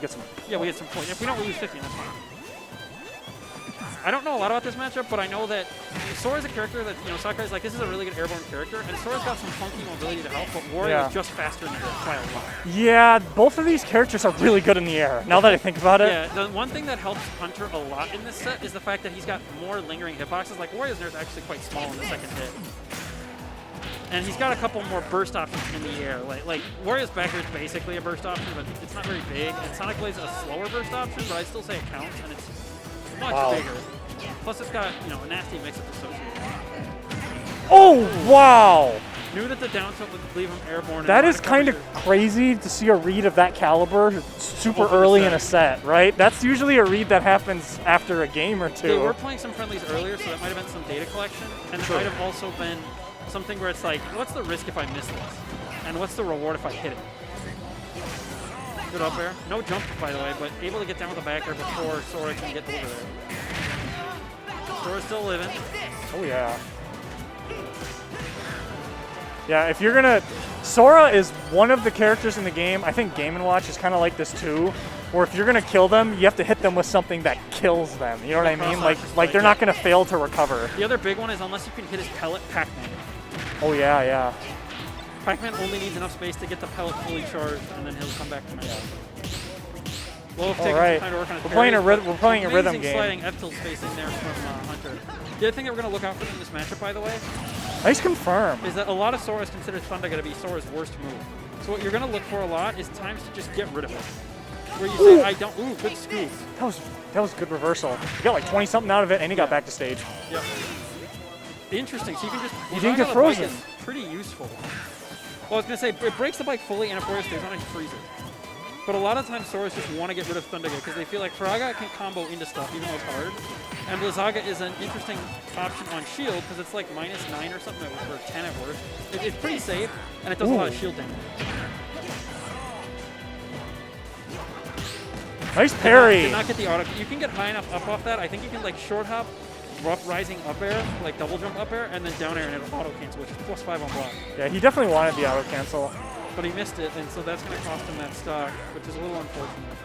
get some. Yeah, we get some points. If we don't lose 50, that's fine. I don't know a lot about this matchup, but I know that Sora's a character that, you know, Sakurai's like, this is a really good airborne character, and Sora's got some funky mobility to help, but Wario is just faster in the air by a lot. Yeah, both of these characters are really good in the air, now that I think about it. Yeah, the one thing that helps Hunter a lot in this set is the fact that he's got more lingering hitboxes. Like, Wario's nerf's actually quite small in the second hit. And he's got a couple more burst options in the air. Like Wario's back air is basically a burst option, but it's not very big. And Sonic Blade's a slower burst option, but I'd still say it counts, and it's much bigger. Plus, it's got, you know, a nasty mix-up associated. Oh, wow! Knew that the down tilt would leave him airborne. That is kind of crazy to see a read of that caliber super early in a set, right? That's usually a read that happens after a game or two. They were playing some friendlies earlier, so that might have been some data collection. And it might have also been something where it's like, what's the risk if I miss this? And what's the reward if I hit it? Good up air. No jump, by the way, but able to get down with the back air before Sora can get over there. Sora's still living. Oh, yeah. Yeah, if you're gonna... Sora is one of the characters in the game, I think Game & Watch is kind of like this too, where if you're gonna kill them, you have to hit them with something that kills them. You know what I mean? Like they're not gonna fail to recover. The other big one is unless you can hit his pellet, Pac-Man. Oh, yeah, yeah. Pac-Man only needs enough space to get the pellet fully charged, and then he'll come back to me. Loaf taking some time to work on his we're playing a rhythm game. Sliding F-tilt spacing there from Hunter. The other thing that we're going to look out for in this matchup, by the way, nice confirm, is that a lot of Sora's considered Thunder going to be Sora's worst move. So what you're going to look for a lot is times to just get rid of it. Where you say, I don't, ooh, good scoop. That was good reversal. He got like 20-something out of it, and he got back to stage. Yep. Interesting, so you can just... You didn't get frozen. Is pretty useful. Well, I was going to say, it breaks the bike fully, and if Wario stays on it, he freezes. But a lot of times, Soras just want to get rid of Thunderga because they feel like Faraga can combo into stuff, even though it's hard. And Blizzaga is an interesting option on shield because it's like -9 or something, or 10 at worst. It's pretty safe, and it does a lot of shield damage. Nice parry. Did not get the auto. You can get high enough up off that. I think you can like short hop, rough rising up air, like double jump up air, and then down air and it'll auto cancel, which is +5 on block. Yeah, he definitely wanted the auto cancel. But he missed it, and so that's going to cost him that stock, which is a little unfortunate.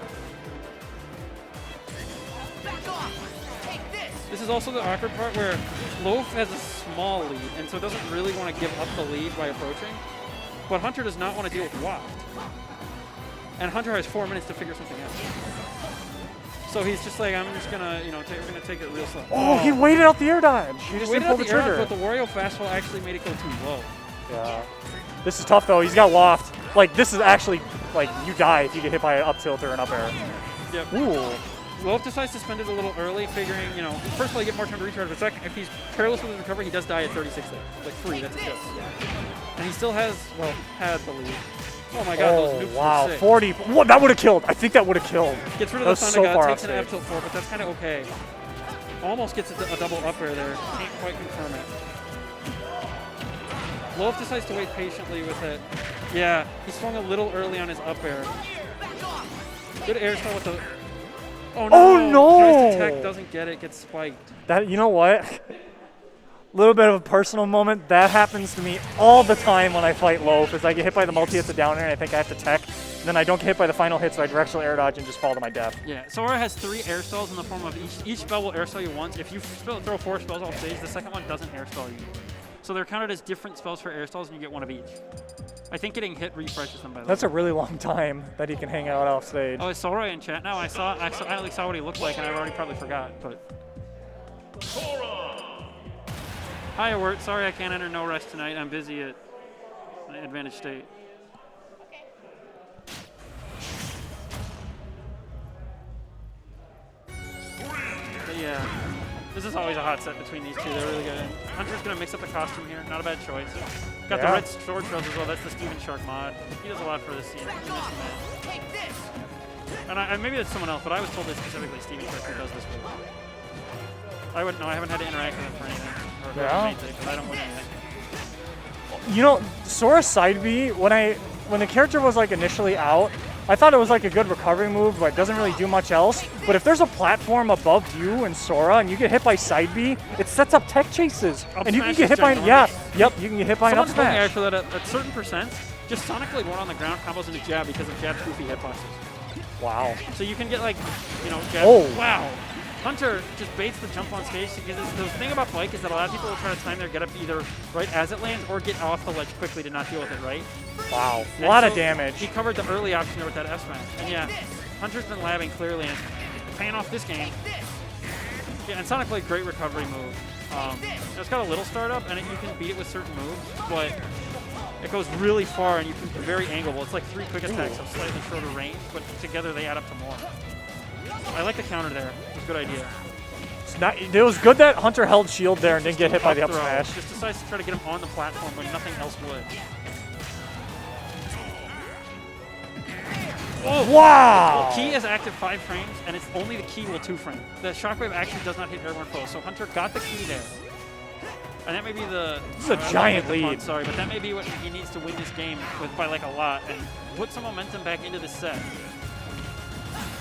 This is also the awkward part where Loaf has a small lead, and so doesn't really want to give up the lead by approaching. But Hunter does not want to deal with Waft. And Hunter has 4 minutes to figure something out. So he's just like, I'm just going to, you know, we're going to take it real slow. Oh, he waited out the air dodge. He just didn't pull the trigger. But the Wario fastball actually made it go too low. Yeah. This is tough, though. He's got Waft. Like, this is actually, like, you die if you get hit by an up tilt or an up air. Yep. Ooh. Loaf decides to spend it a little early, figuring, you know, first of all, you get more time to recharge, but second, if he's careless with his recovery, he does die at 36 there. Like 3, that's a joke. And he still has, well, had the lead. Oh my god, those nukes wow, were sick. 40. What? That would have killed. I think that would have killed. Gets rid of the Thunder God, takes an F tilt 4, but that's kind of okay. Almost gets a double up air there. Can't quite confirm it. Loaf decides to wait patiently with it. Yeah, he swung a little early on his up air. Good air style with the... Oh no! Oh no! Tries to tech, doesn't get it, gets spiked. That, you know what? Little bit of a personal moment. That happens to me all the time when I fight Loaf, is I get hit by the multi-hits of down air and I think I have to tech. And then I don't get hit by the final hit, so I directional air dodge and just fall to my death. Yeah, Sora has 3 air stalls in the form of each spell will air stall you once. If you throw 4 spells off stage, the second one doesn't air stall you. So they're counted as different spells for air stalls, and you get 1 of each. I think getting hit refreshes them, by the way. That's a really long time that he can hang out off stage. Oh, is Sora in chat now? I actually saw what he looked like, and I already probably forgot. But hi, Awert. Sorry I can't enter no rest tonight. I'm busy at Advantage State. But yeah. This is always a hot set between these two. They're really good. Hunter's going to mix up the costume here. Not a bad choice. Got the red sword trails as well. That's the Steven Shark mod. He does a lot for this scene. And maybe it's someone else, but I was told that specifically Steven Shark who does this move. I wouldn't know. I haven't had to interact with him for anything. Or anything, because I don't win anything. You know, Sora's side B, when the character was like initially out, I thought it was like a good recovery move, but it doesn't really do much else. But if there's a platform above you and Sora and you get hit by side B, it sets up tech chases. And you can get hit by, you can get hit by an up smash. Someone's that at certain percents, just Sonic Blade 1 on the ground combos into jab because of jab's goofy hitboxes. Wow. So you can get like, you know, wow. Hunter just baits the jump on stage because the thing about Bike is that a lot of people will try to time their get up either right as it lands or get off the ledge quickly to not deal with it, right? Wow. A And lot of so damage. He covered the early option there with that F smash. And yeah, Hunter's been labbing clearly and paying off this game. Yeah, and Sonic played great recovery move. It's got a little startup and you can beat it with certain moves, but it goes really far and you can be very angleable. It's like 3 quick attacks of slightly shorter range, but together they add up to more. I like the counter there. It was a good idea. It was good that Hunter held shield there and didn't get hit by the up smash. Just decides to try to get him on the platform when nothing else would. Whoa. Wow! Well, key is active 5 frames, and it's only the key will 2 frame. The shockwave actually does not hit airborne foes, so Hunter got the key there. And that may be the... This is a giant lead. Pun, sorry, but that may be what he needs to win this game by like a lot and put some momentum back into the set.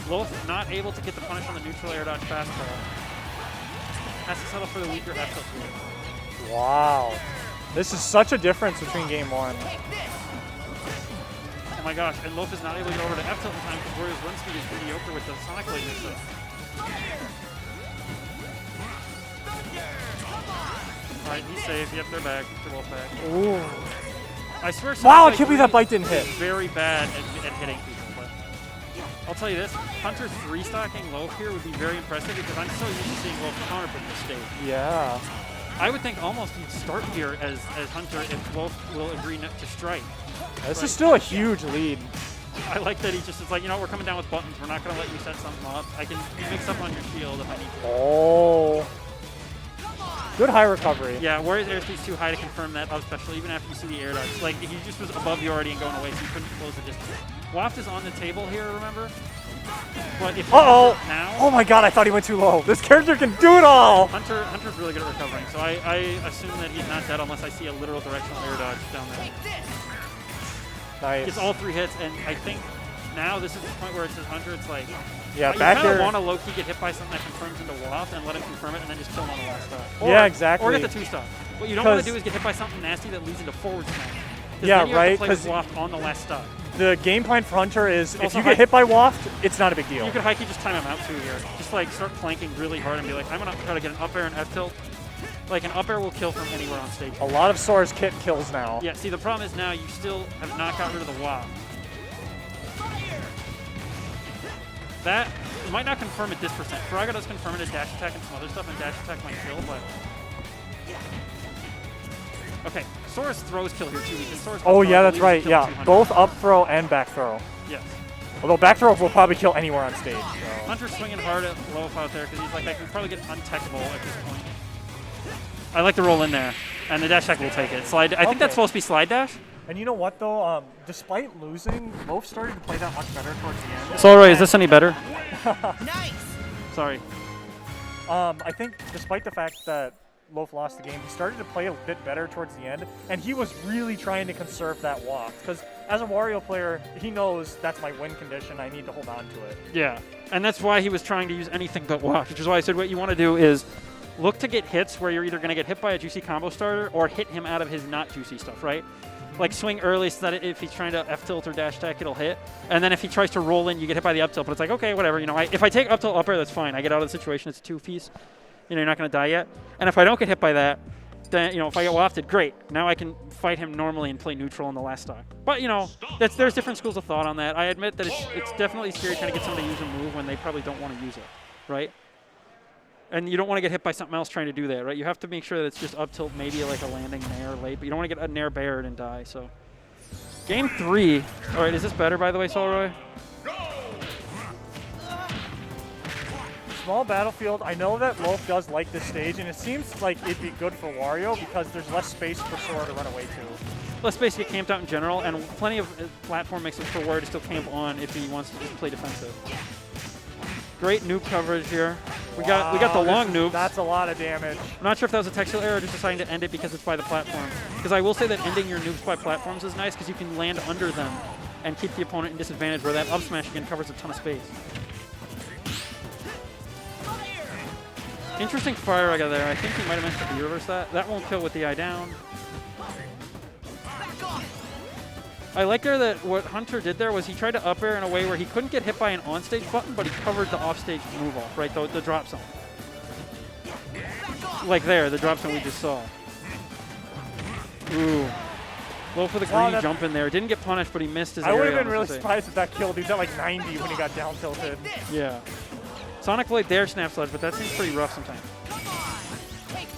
Loaf not able to get the punish on the neutral air dodge fastball. Has to settle for the weaker F tilt. Wow. This is such a difference between game 1. Oh my gosh, and Loaf is not able to get over to F tilt in time because Warrior's run speed is mediocre with the Sonic Blade mix-up. Alright, he's safe. Yep, they're back. They're both back. Ooh. I swear Wow, I Sonic can't believe that bite didn't hit. is very bad at hitting people, but I'll tell you this, Hunter 3-stocking Loaf here would be very impressive because I'm so used to seeing Loaf counter pick this stage. Yeah. I would think almost you'd start here as Hunter if Loaf will agree not to strike. This is still a huge lead. I like that he just is like, you know, we're coming down with buttons. We're not going to let you set something up. I can mix up on your shield if I need to. Oh. Good high recovery. Yeah, Warrior's airspeed's too high to confirm that up special, even after you see the air dodge. Like, he just was above you already and going away, so you couldn't close the distance. Waft is on the table here, remember? But if Uh-oh. Now, Oh my god, I thought he went too low. This character can do it all. Hunter's really good at recovering, so I assume that he's not dead unless I see a literal directional air dodge down there. Nice. Gets all 3 hits, and I think now this is the point where it says Hunter, it's like, yeah, you back kind of there. want to low-key get hit by something that confirms into Waft and let him confirm it and then just kill him on the last stop. Yeah, exactly. Or get the 2-stop. What you don't want to do is get hit by something nasty that leads into forward smash. Yeah, then you right. have to play with Waft on the last stop. The game plan for Hunter is if Also you get hit by Waft, it's not a big deal. You could high-key just time him out too here. Just like start planking really hard and be like, I'm going to try to get an up air and F tilt. Like an up air will kill from anywhere on stage. A lot of Sora's kit kills now. Yeah, see the problem is now you still have not got rid of the Waft. That might not confirm at this percent. Faraga does confirm it at dash attack and some other stuff, and dash attack might kill, but... Okay, Sora's throws kill here too, because Sora's Oh yeah, that's right. Yeah, 200. both up throw and back throw. Yes. Although back throw will probably kill anywhere on stage. So. Hunter's swinging hard at Loaf out there, because he's like, I can probably get untechable at this point. I like to roll in there, and the dash attack will take it. Slide. I think that's supposed to be slide dash. And you know what though? Despite losing, Loaf started to play that much better towards the end. Sorry, is this any better? Nice. Sorry. I think despite the fact that Loaf lost the game, he started to play a bit better towards the end, and he was really trying to conserve that Waft. Because as a Wario player, he knows that's my win condition. I need to hold on to it. Yeah, and that's why he was trying to use anything but Waft, which is why I said what you want to do is look to get hits where you're either going to get hit by a juicy combo starter or hit him out of his not juicy stuff, right? Like swing early so that if he's trying to F tilt or dash attack, it'll hit. And then if he tries to roll in, you get hit by the up tilt. But it's like, okay, whatever. You know, if I take up tilt up air, that's fine. I get out of the situation. It's a 2-piece. You know, you're not going to die yet. And if I don't get hit by that, then, you know, if I get wafted, great. Now I can fight him normally and play neutral in the last stock. But, you know, there's different schools of thought on that. I admit that it's definitely scary trying to get someone to use a move when they probably don't want to use it, right? And you don't want to get hit by something else trying to do that, right? You have to make sure that it's just up tilt, maybe like a landing nair late, but you don't want to get a nair bared and die, so. Game 3. All right, is this better, by the way, Solroy? Small battlefield. I know that Loaf does like this stage, and it seems like it'd be good for Wario because there's less space for Sora to run away to. Less space to get camped out in general, and plenty of platform mixes for Wario to still camp on if he wants to just play defensive. Great noob coverage here. We got the long noobs. That's a lot of damage. I'm not sure if that was a textual error or just deciding to end it because it's by the platform. Because I will say that ending your noobs by platforms is nice because you can land under them and keep the opponent in disadvantage where that up smash again covers a ton of space. Interesting fire I got there. I think he might have meant to reverse that. That won't kill with the eye down. I like there that what Hunter did there was he tried to up air in a way where he couldn't get hit by an on-stage button, but he covered the off-stage move off, right? The drop zone. Like there, the drop zone we just saw. Ooh. Loaf with a green jump in there. Didn't get punished, but he missed his I would have area, been really surprised if that killed. He was at like 90 when he got down tilted. Yeah. Sonic Blade there, Snap Sledge, but that seems pretty rough sometimes.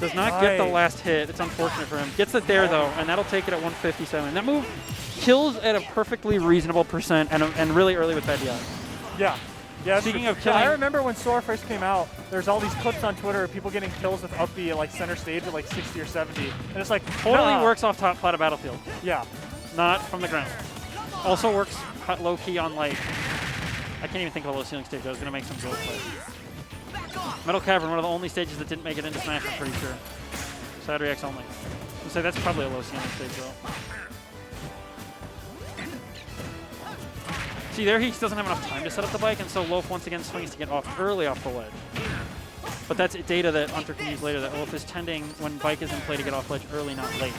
Does not get the last hit. It's unfortunate for him. Gets it there, though, and that'll take it at 157. That move kills at a perfectly reasonable percent and really early with bad DI. Yeah. Yeah, speaking of killing, I remember when Sora first came out, there's all these clips on Twitter of people getting kills with up B at like center stage at like 60 or 70. And it's like, totally works off top plat of Battlefield. Yeah. Not from the ground. Also works low key on like, I can't even think of a low ceiling stage. I was going to make some gold play. Metal Cavern, one of the only stages that didn't make it into Smash, I'm pretty sure. Side reacts only. I'd say that's probably a low ceiling stage though. See, there he doesn't have enough time to set up the bike, and so Loaf once again swings to get off early off the ledge. But that's data that Hunter can use later, that Loaf is tending, when bike is in play, to get off ledge early, not late.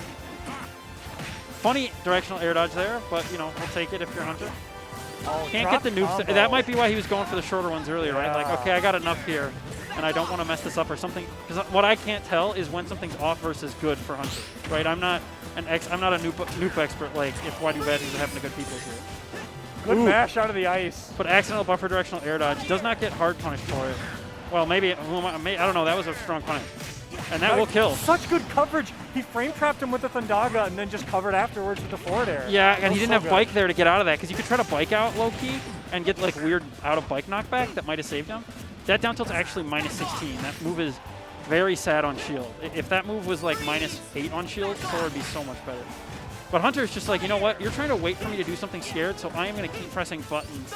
Funny directional air dodge there, but, you know, we'll take it if you're Hunter. Oh, can't get the noops. That might be why he was going for the shorter ones earlier, right? Like, okay, I got enough here, and I don't want to mess this up or something. Because what I can't tell is when something's off versus good for Hunter, right? I'm not a noob expert, like, if why do bad things are happening to good people here. Good mash out of the ice. But accidental buffer directional air dodge does not get hard punished for it. Well, maybe, I don't know, that was a strong punish. And that will kill. Such good coverage. He frame trapped him with the Thundaga and then just covered afterwards with the forward air. Yeah, and he didn't have bike there to get out of that, because you could try to bike out low key and get like weird out of bike knockback that might have saved him. That down tilt's actually minus 16. That move is very sad on shield. If that move was like minus 8 on shield, Sora would be so much better. But Hunter's just like, you know what? You're trying to wait for me to do something scared, so I am going to keep pressing buttons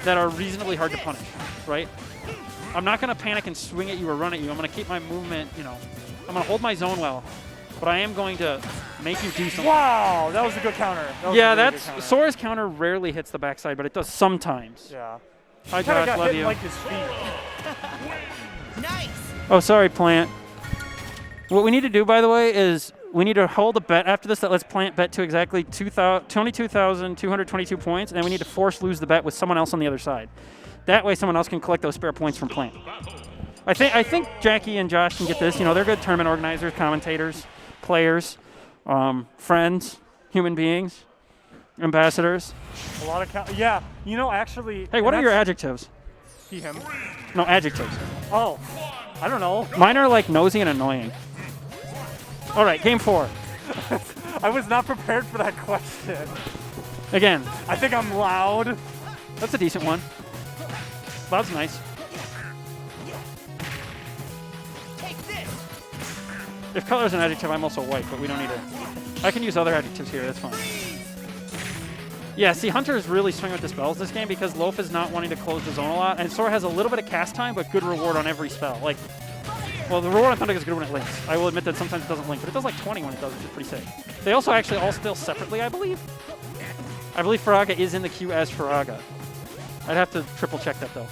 that are reasonably hard to punish, right? I'm not going to panic and swing at you or run at you. I'm going to keep my movement, you know, I'm going to hold my zone well, but I am going to make you do something. Wow, that was a good counter. Yeah, that's Sora's counter rarely hits the backside, but it does sometimes. Yeah. Hi, Josh, love you. Like his feet. Nice. Oh, sorry, Plant. What we need to do, by the way, is we need to hold a bet after this that lets Plant bet to exactly 22,222 points, and then we need to force lose the bet with someone else on the other side. That way someone else can collect those spare points from Plant. I think Jackie and Josh can get this. You know, they're good tournament organizers, commentators, players, friends, human beings, ambassadors. A lot of yeah, you know, actually. Hey, what are your adjectives? He, him. No, adjectives. Oh, I don't know. Mine are like nosy and annoying. All right, game 4. I was not prepared for that question. Again. I think I'm loud. That's a decent one. Loud's nice. If color's an adjective, I'm also white, but we don't need it. I can use other adjectives here, that's fine. Yeah, see, Hunter is really swinging with the spells this game because Loaf is not wanting to close the zone a lot, and Sora has a little bit of cast time, but good reward on every spell. Like, well, the reward on Thunder is good when it links. I will admit that sometimes it doesn't link, but it does like 20 when it does, which is pretty sick. They also actually all still separately, I believe. I believe Faraga is in the queue as Faraga. I'd have to triple check that, though.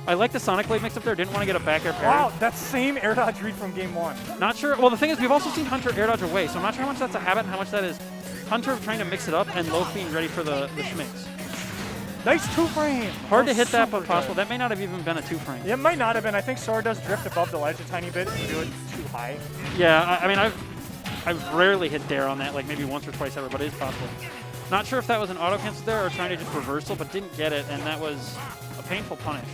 I like the Sonic Blade mix up there. Didn't want to get a back air parry. Wow, that same air dodge read from game 1. Not sure. Well, the thing is, we've also seen Hunter air dodge away, so I'm not sure how much that's a habit and how much that is Hunter trying to mix it up and Loaf being ready for the schmicks. Nice 2-frame. Hard to hit that, but possible. That may not have even been a 2-frame. It might not have been. I think Sora does drift above the ledge a tiny bit if you do it too high. Yeah, I mean, I've rarely hit dare on that, like maybe once or twice ever, but it is possible. Not sure if that was an auto cancel there or trying to just reversal, but didn't get it, and that was a painful punish.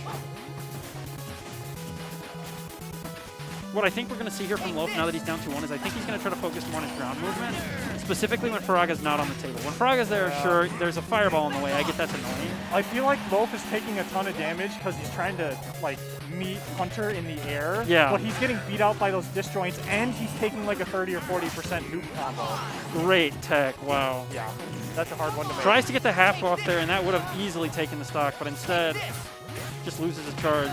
What I think we're going to see here from Loaf now that he's down 2-1 is I think he's going to try to focus more on his ground movement, specifically when Faraga's not on the table. When Faraga's there, sure, there's a fireball in the way. I get that's annoying. I feel like Loaf is taking a ton of damage because he's trying to like meet Hunter in the air. Yeah. But he's getting beat out by those disjoints, and he's taking like a 30 or 40% nuke combo. Great tech, wow. Yeah, that's a hard one to make. Tries to get the half off there, and that would have easily taken the stock, but instead just loses his charge.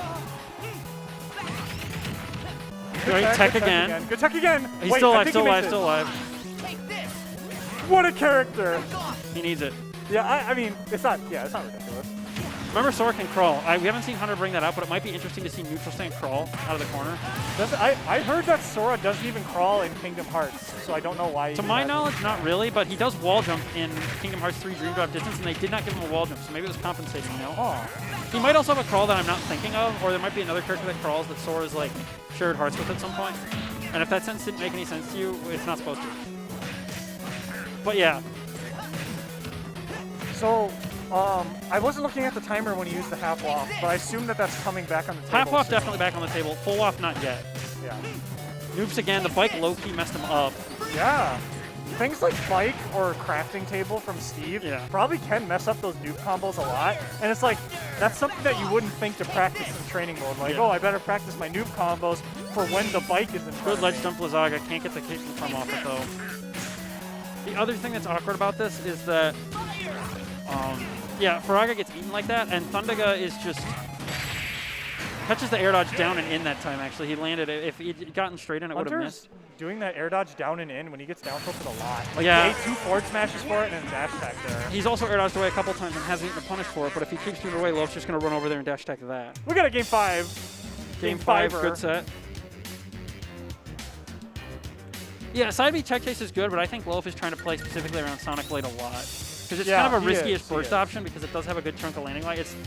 Great tech again. Good tech again. He's still alive, still alive, still alive. What a character. He needs it. Yeah, I mean, it's not ridiculous. Remember, Sora can crawl. We haven't seen Hunter bring that up, but it might be interesting to see neutral stand crawl out of the corner. I heard that Sora doesn't even crawl in Kingdom Hearts, so I don't know why. To my knowledge, not really, but he does wall jump in Kingdom Hearts 3 Dream Drop Distance, and they did not give him a wall jump, so maybe it was compensating, you know? Oh. He might also have a crawl that I'm not thinking of, or there might be another character that crawls that Sora's like shared hearts with at some point. And if that sentence didn't make any sense to you, it's not supposed to. But yeah. So, I wasn't looking at the timer when he used the half waff, but I assume that that's coming back on the table. Half waff definitely back on the table. Full waff not yet. Yeah. Noobs again. The bike low-key messed him up. Yeah. Things like bike or crafting table from Steve probably can mess up those noob combos a lot. And it's like, that's something that you wouldn't think to practice in training mode. Like, oh, I better practice my noob combos for when the bike is in front Good of me. ledge jump Lazaga. Can't get the kick from off it, though. The other thing that's awkward about this is that, yeah, Faraga gets eaten like that, and Thundaga is just catches the air dodge down and in that time, actually. He landed it. If he'd gotten straight in, it would have missed. Doing that air dodge down and in when he gets down tilted a lot. Like, yeah. he ate 2 forward smashes for it and then dash attack there. He's also air dodged away a couple times and hasn't eaten a punish for it, but if he keeps doing it away, Loaf's just going to run over there and dash attack that. We got a game 5. Game 5, good set. Yeah, side B check chase is good, but I think Loaf is trying to play specifically around Sonic Blade a lot. Because it's kind of a riskiest burst option because it does have a good chunk of landing light. Isn't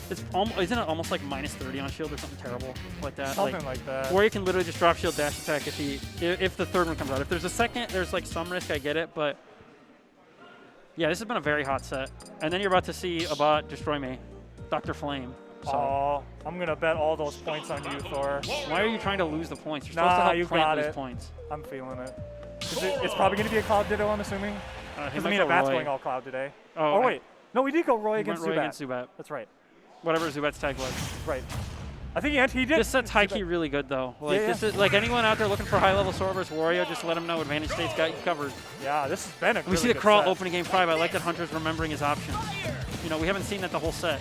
it almost like -30 on shield or something terrible like that? Something like that. Or you can literally just drop shield dash attack if the third one comes out. If there's a second, there's like some risk, I get it, but yeah, this has been a very hot set. And then you're about to see a bot destroy me, Dr. Flame. So. Oh, I'm gonna bet all those points on you, Thor. Why are you trying to lose the points? You're supposed to help Plant lose points. I'm feeling it. It's probably gonna be a Cloud Ditto, I'm assuming. Because I mean, a Bat's going all Cloud today. Oh, wait. No, we did go Roy against Roy Zubat. against Zubat. That's right. Whatever Zubat's tag was. Right. I think he did. This set's high key really good though. Like this is like anyone out there looking for high level Sora versus Wario, just let them know Advantage State's got you covered. Yeah, this has been a really We see the good crawl set. opening game 5. I like that Hunter's remembering his options. You know, we haven't seen that the whole set.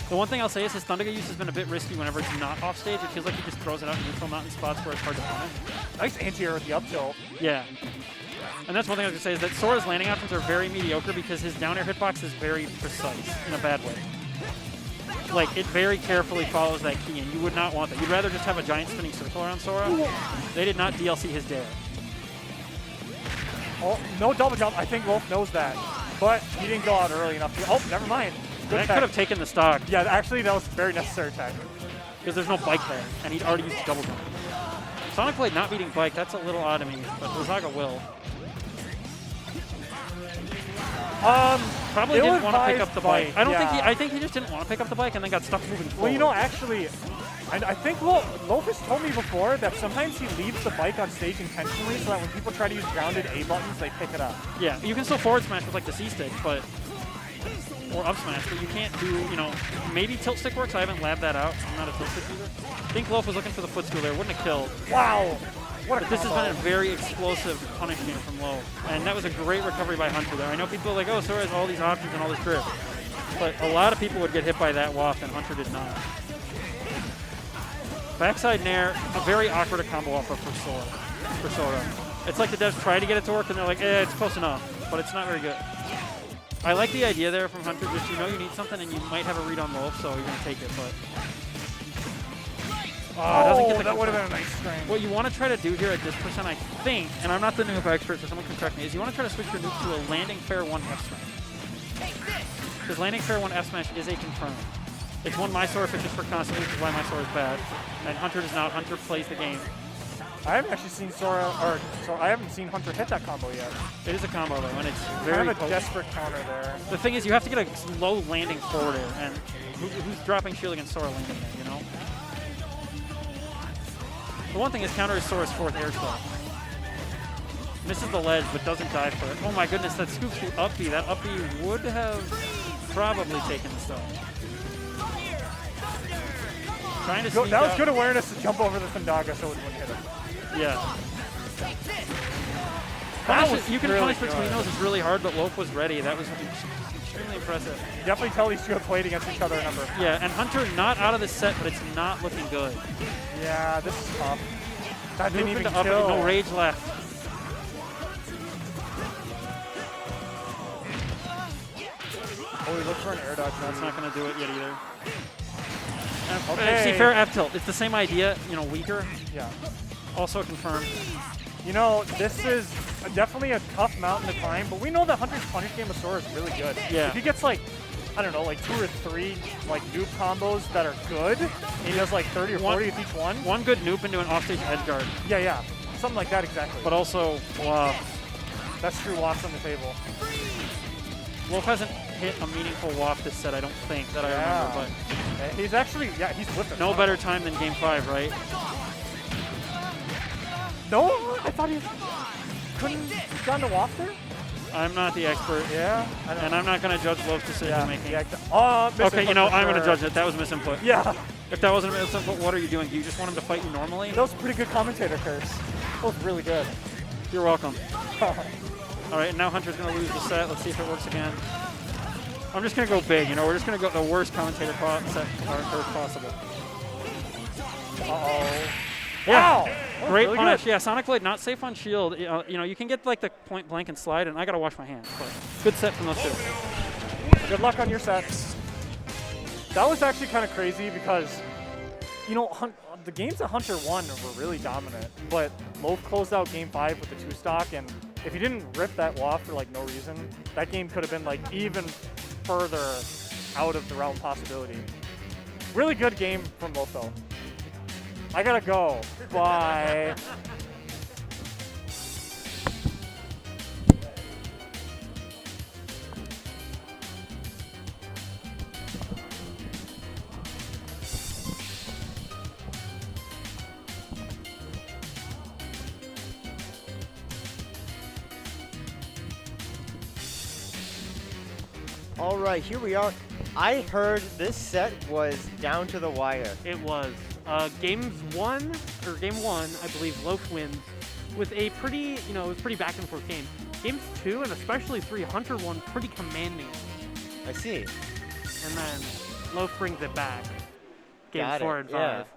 The one thing I'll say is his Thundaga use has been a bit risky whenever it's not off stage. It feels like he just throws it out in neutral, not in spots where it's hard to punish. Nice anti-air with the up tilt. Yeah. And that's one thing I was going to say is that Sora's landing options are very mediocre because his down air hitbox is very precise in a bad way. Like, it very carefully follows that key, and you would not want that. You'd rather just have a giant spinning circle around Sora. They did not DLC his dare. Oh, no double jump. I think Wolf knows that. But he didn't go out early enough. Oh, never mind. That could have taken the stock. Yeah, actually, that was very necessary tech. Because there's no bike there, and he'd already used double jump. Sonic Blade not beating bike, that's a little odd to me, but Lazaga will. Probably didn't want to pick up the bike. I think he just didn't want to pick up the bike and then got stuck moving forward. Well, you know, actually, I think Loaf has told me before that sometimes he leaves the bike on stage intentionally so that when people try to use grounded A buttons, they pick it up. Yeah, you can still forward smash with like the C stick, but or up smash, but you can't do, you know, maybe tilt stick works. I haven't labbed that out. I'm not a tilt stick user. I think Loaf was looking for the footstool there. Wouldn't have killed. Wow. What a This has been a very explosive punish game from Loaf, and that was a great recovery by Hunter there. I know people are like, oh, Sora has all these options and all this grip, but a lot of people would get hit by that waft, and Hunter did not. Backside Nair, a very awkward combo offer for Sora. It's like the devs try to get it to work, and they're like, it's close enough, but it's not very good. I like the idea there from Hunter, just you know you need something, and you might have a read on Loaf, so you're going to take it, but... doesn't get the that would have been a nice string. What you want to try to do here at this percent, I think, and I'm not the noob expert, so someone can correct me, is you want to try to switch your noob to a landing fair 1 F smash. Because landing fair 1 F smash is a confirm. It's one my Sora fishes for constantly, which is why my Sora is bad. And Hunter does not. Hunter plays the game. I haven't actually seen I haven't seen Hunter hit that combo yet. It is a combo though, and it's very kind of a desperate counter there. The thing is, you have to get a low landing forward air, and who's dropping shield against Sora landing there, you know? The one thing is counter is Sora's 4th air spell. Misses the ledge, but doesn't die for it. Oh my goodness, that scoops through up B. That up B would have probably taken the stone. Trying to that was good awareness to jump over the Thundaga so it wouldn't hit him. Yeah. You can really punish between good. those. It's really hard, but Loaf was ready. That was extremely impressive. Definitely tell these two have played against each other a number of times. Yeah, and Hunter not out of this set, but it's not looking good. Yeah, this is tough. That didn't even up, kill. no rage left. Oh, he looked for an air dodge. That's not going to do it yet either. Okay. See, fair F tilt. It's the same idea, you know, weaker. Yeah. Also confirmed. You know, this is definitely a tough mountain to climb, but we know that Hunter's punish game of Sora is really good. Yeah. If he gets like, I don't know, like 2 or 3 like noob combos that are good, he does like 30 or 40 with each one. One good noob into an offstage edge guard. Yeah, yeah. Something like that exactly. But also, wow. That's true waffs on the table. Wolf hasn't hit a meaningful waft this set, I don't think, that I remember. But he's actually, yeah, he's whipping. No better time than Game 5, right? No, I thought he couldn't have gotten a waft there. I'm not the expert. Yeah. And I'm not going to judge Wolf's decision making. Yeah, okay, you know, I'm going to judge it. That was misinput. Yeah. If that wasn't a misinput, what are you doing? Do you just want him to fight you normally? That was a pretty good commentator curse. That was really good. You're welcome. All right, and now Hunter's going to lose the set. Let's see if it works again. I'm just going to go big, you know. We're just going to go the worst commentator set curse possible. Uh-oh. Yeah. Wow. Great really punish. good. Yeah, Sonic Blade not safe on shield. You know, you can get like the point blank and slide, and I got to wash my hands. But good set from those two. Good luck on your set. That was actually kind of crazy because, you know, the games that Hunter won were really dominant, but Loaf closed out Game 5 with the 2-stock, and if he didn't rip that waft for like no reason, that game could have been like even further out of the realm possibility. Really good game from Loaf though. I gotta go. Bye. All right, here we are. I heard this set was down to the wire. It was. Game 1, I believe, Loaf wins with a pretty, you know, it was pretty back and forth game. Games 2 and especially 3, Hunter won pretty commanding. I see. And then Loaf brings it back. Game Got 4 it, and yeah. 5.